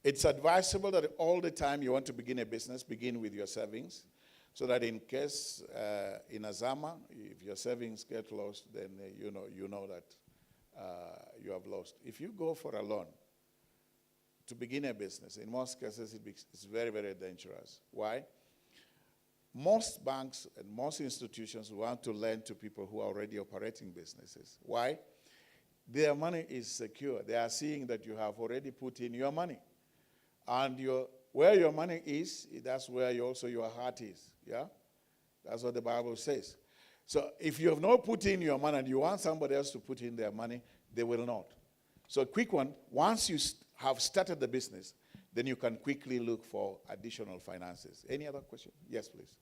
E: It's advisable that all the time you want to begin a business, begin with your savings, so that in case in Azama, if your savings get lost, then you know that you have lost. If you go for a loan to begin a business, in most cases it's very, very dangerous. Why? Most banks and most institutions want to lend to people who are already operating businesses. Why? Their money is secure. They are seeing that you have already put in your money. And where your money is, that's where also your heart is. Yeah? That's what the Bible says. So if you have not put in your money and you want somebody else to put in their money, they will not. So a quick one, once you have started the business, then you can quickly look for additional finances. Any other question? Yes, please.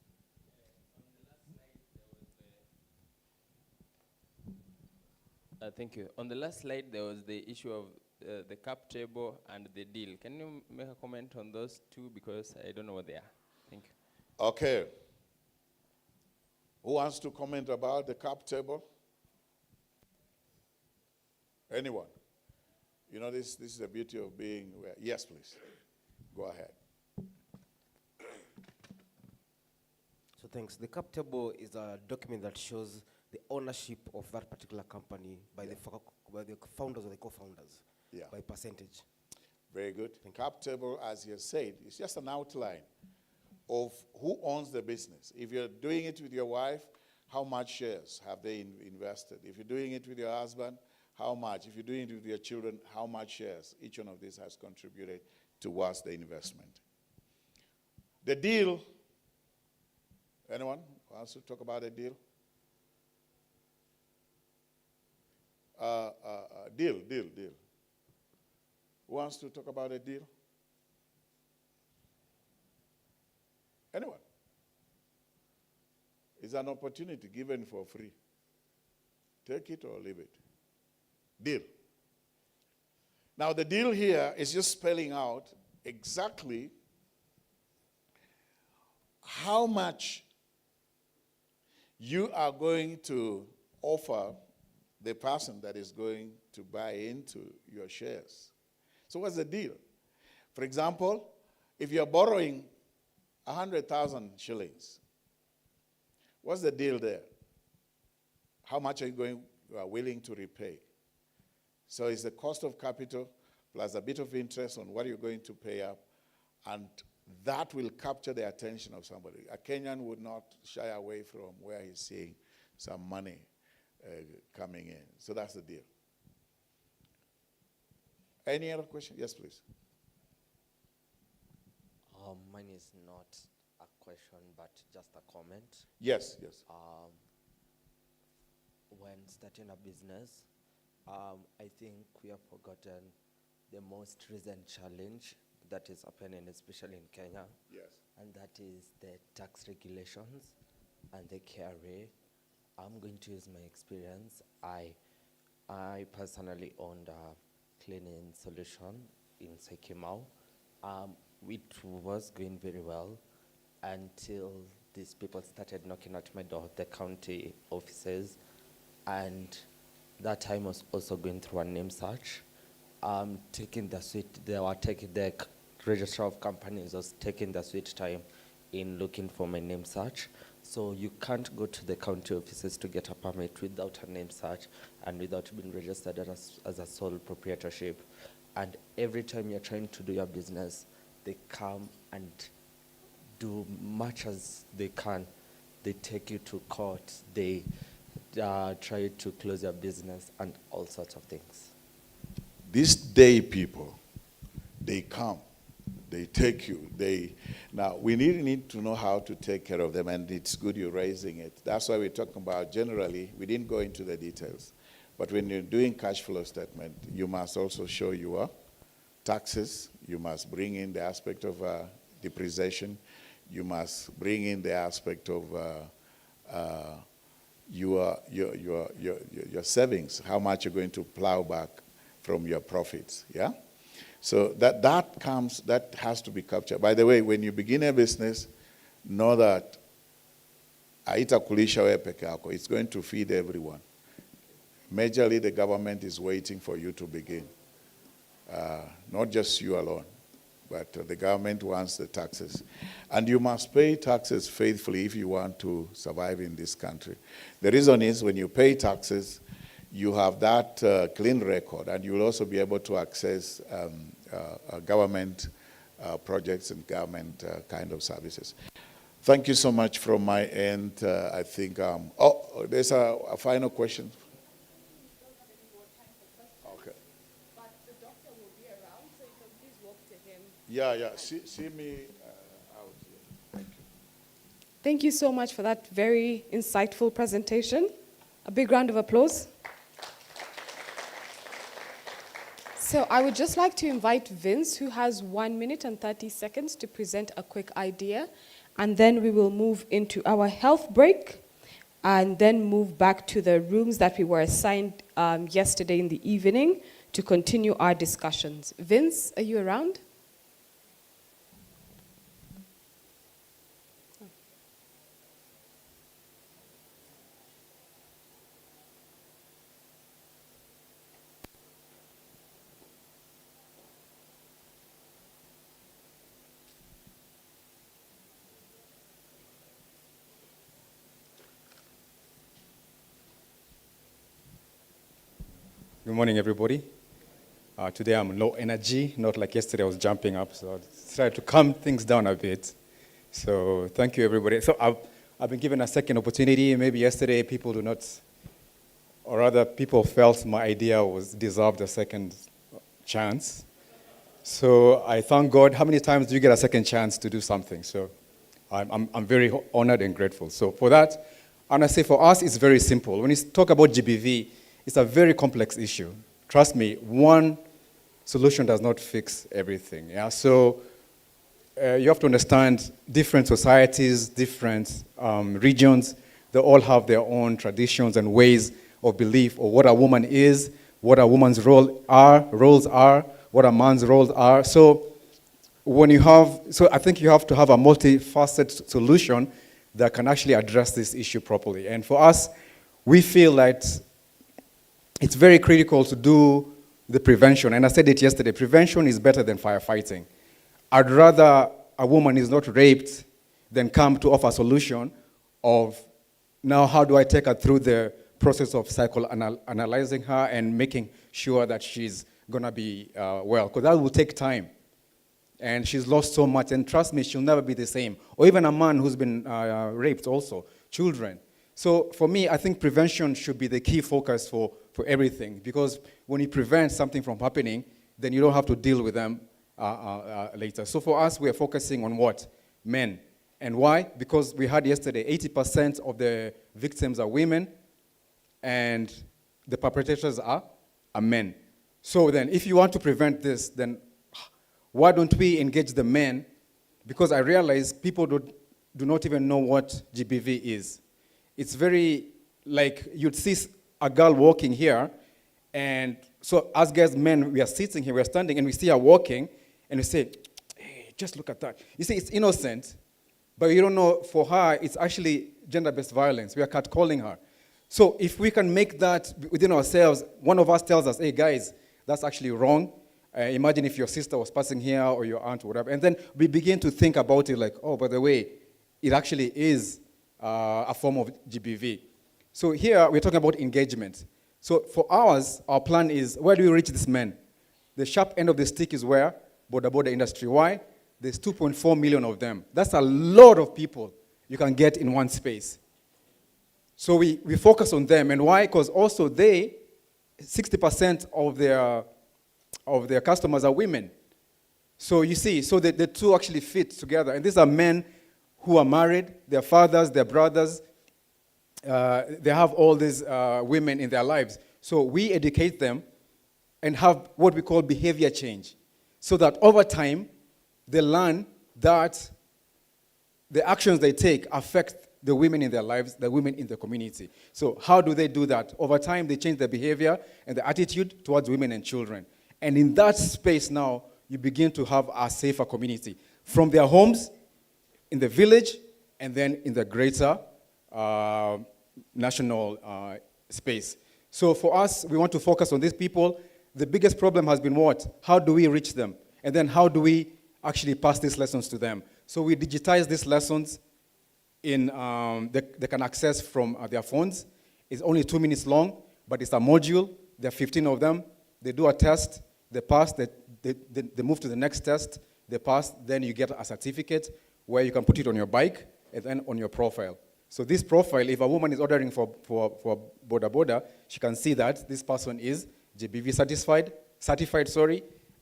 F: Thank you. On the last slide, there was the issue of the cap table and the deal. Can you make a comment on those two? Because I don't know what they are. Thank you.
E: Okay. Who wants to comment about the cap table? Anyone? You know, this is the beauty of being, yes, please. Go ahead.
G: So thanks. The cap table is a document that shows the ownership of that particular company by, the founders or the co-founders, by percentage.
E: Very good. Cap table, as you said, is just an outline of who owns the business. If you're doing it with your wife, how much shares have they invested? If you're doing it with your husband, how much? If you're doing it with your children, how much shares? Each one of these has contributed towards the investment. The deal, anyone wants to talk about a deal? Deal. Who wants to talk about a deal? Anyone? It's an opportunity given for free. Take it or leave it. Deal. Now the deal here is just spelling out exactly how much you are going to offer the person that is going to buy into your shares. So what's the deal? For example, if you're borrowing 100,000 shillings, what's the deal there? How much are you willing to repay? So it's the cost of capital plus a bit of interest on what you're going to pay up, and that will capture the attention of somebody. A Kenyan would not shy away from where he's seeing some money coming in. So that's the deal. Any other question? Yes, please.
H: Mine is not a question, but just a comment.
E: Yes.
H: When starting a business, I think we have forgotten the most recent challenge that is happening, especially in Kenya.
E: Yes.
H: And that is the tax regulations and the KRA. I'm going to use my experience. I personally owned a cleaning solution in Sekimau. It was going very well until these people started knocking at my door, the county offices, and that time was also going through a name search. Taking the registrar of companies was taking the sweet time in looking for my name search. So you can't go to the county offices to get a permit without a name search and without being registered as a sole proprietorship. And every time you're trying to do your business, they come and do much as they can. They take you to court. They try to close your business and all sorts of things.
E: This day, people, they come. They take you. Now, we need to know how to take care of them, and it's good you're raising it. That's why we're talking about generally. We didn't go into the details. But when you're doing cash flow statement, you must also show your taxes. You must bring in the aspect of depreciation. You must bring in the aspect of your savings, how much you're going to plow back from your profits, yeah? So that has to be captured. By the way, when you begin a business, know that haitakulisha wewe peke yako. It's going to feed everyone. Majorly, the government is waiting for you to begin. Not just you alone, but the government wants the taxes. And you must pay taxes faithfully if you want to survive in this country. The reason is when you pay taxes, you have that clean record, and you will also be able to access government projects and government kind of services. Thank you so much from my end. I think, there's a final question. Okay.
A: But the doctor will be around, so you can please walk to him.
E: Yeah. See me out here. Thank you.
A: Thank you so much for that very insightful presentation. A big round of applause. So I would just like to invite Vince, who has 1 minute and 30 seconds to present a quick idea, and then we will move into our health break, and then move back to the rooms that we were assigned yesterday in the evening to continue our discussions. Vince, are you around?
I: Good morning, everybody. Today I'm low energy, not like yesterday I was jumping up, so I'll try to calm things down a bit. So thank you, everybody. So I've been given a second opportunity. Maybe yesterday people do not, or rather people felt my idea deserved a second chance. So I thank God. How many times do you get a second chance to do something? So I'm very honored and grateful. So for that, and I say for us, it's very simple. When you talk about GBV, it's a very complex issue. Trust me, one solution does not fix everything. Yeah? So you have to understand different societies, different regions, they all have their own traditions and ways of belief of what a woman is, what a woman's roles are, what a man's roles are. So I think you have to have a multifaceted solution that can actually address this issue properly. And for us, we feel that it's very critical to do the prevention. And I said it yesterday, prevention is better than firefighting. I'd rather a woman is not raped than come to offer a solution of, now how do I take her through the process of psychoanalyzing her and making sure that she's gonna be well, because that will take time. And she's lost so much, and trust me, she'll never be the same. Or even a man who's been raped also, children. So for me, I think prevention should be the key focus for everything, because when you prevent something from happening, then you don't have to deal with them later. So for us, we are focusing on what? Men. And why? Because we had yesterday, 80% of the victims are women, and the perpetrators are men. So then, if you want to prevent this, then why don't we engage the men? Because I realize people do not even know what GBV is. It's very, like, you'd see a girl walking here, and so as guys, men, we are sitting here, we are standing, and we see her walking, and we say, hey, just look at that. You see, it's innocent, but you don't know, for her, it's actually gender-based violence. We are catcalling her. So if we can make that within ourselves, one of us tells us, hey, guys, that's actually wrong. Imagine if your sister was passing here, or your aunt, or whatever, and then we begin to think about it like, oh, by the way, it actually is a form of GBV. So here, we're talking about engagement. So for ours, our plan is, where do we reach these men? The sharp end of the stick is where? Border industry. Why? There's 2.4 million of them. That's a lot of people you can get in one space. So we focus on them. And why? Because also 60% of their customers are women. So you see, so the two actually fit together. And these are men who are married, their fathers, their brothers, they have all these women in their lives. So we educate them and have what we call behavior change, so that over time, they learn that the actions they take affect the women in their lives, the women in the community. So how do they do that? Over time, they change their behavior and their attitude towards women and children. And in that space now, you begin to have a safer community. From their homes, in the village, and then in the greater national space. So for us, we want to focus on these people. The biggest problem has been what? How do we reach them? And then how do we actually pass these lessons to them? So we digitize these lessons in, they can access from their phones. It's only 2 minutes long, but it's a module. There are 15 of them. They do a test, they pass, they move to the next test, they pass, then you get a certificate where you can put it on your bike and then on your profile. So this profile, if a woman is ordering for boda, she can see that this person is GBV certified,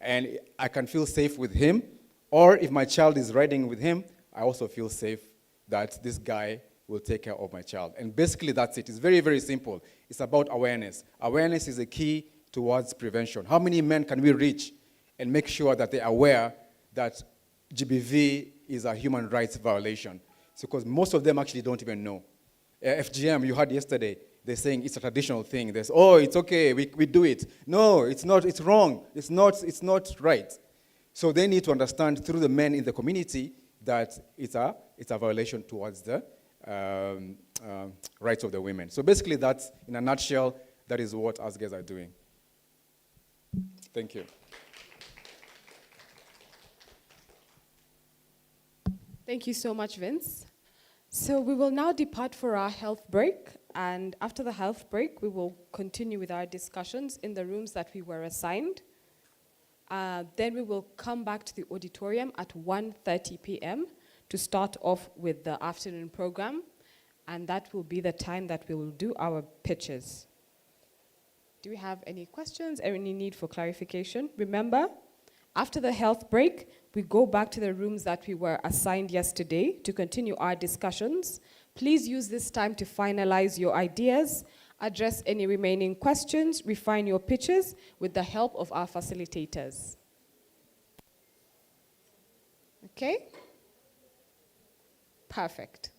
I: and I can feel safe with him. Or if my child is riding with him, I also feel safe that this guy will take care of my child. And basically that's it. It's very, very simple. It's about awareness. Awareness is a key towards prevention. How many men can we reach and make sure that they're aware that GBV is a human rights violation? Because most of them actually don't even know. FGM, you heard yesterday, they're saying it's a traditional thing. There's, oh, it's okay, we do it. No, it's not, it's wrong. It's not right. So they need to understand through the men in the community that it's a violation towards the rights of the women. So basically that's, in a nutshell, that is what us guys are doing. Thank you.
A: Thank you so much, Vince. So we will now depart for our health break, and after the health break, we will continue with our discussions in the rooms that we were assigned. Then we will come back to the auditorium at 1:30 p.m. to start off with the afternoon program, and that will be the time that we will do our pitches. Do we have any questions, any need for clarification? Remember, after the health break, we go back to the rooms that we were assigned yesterday to continue our discussions. Please use this time to finalize your ideas, address any remaining questions, refine your pitches with the help of our facilitators. Okay? Perfect.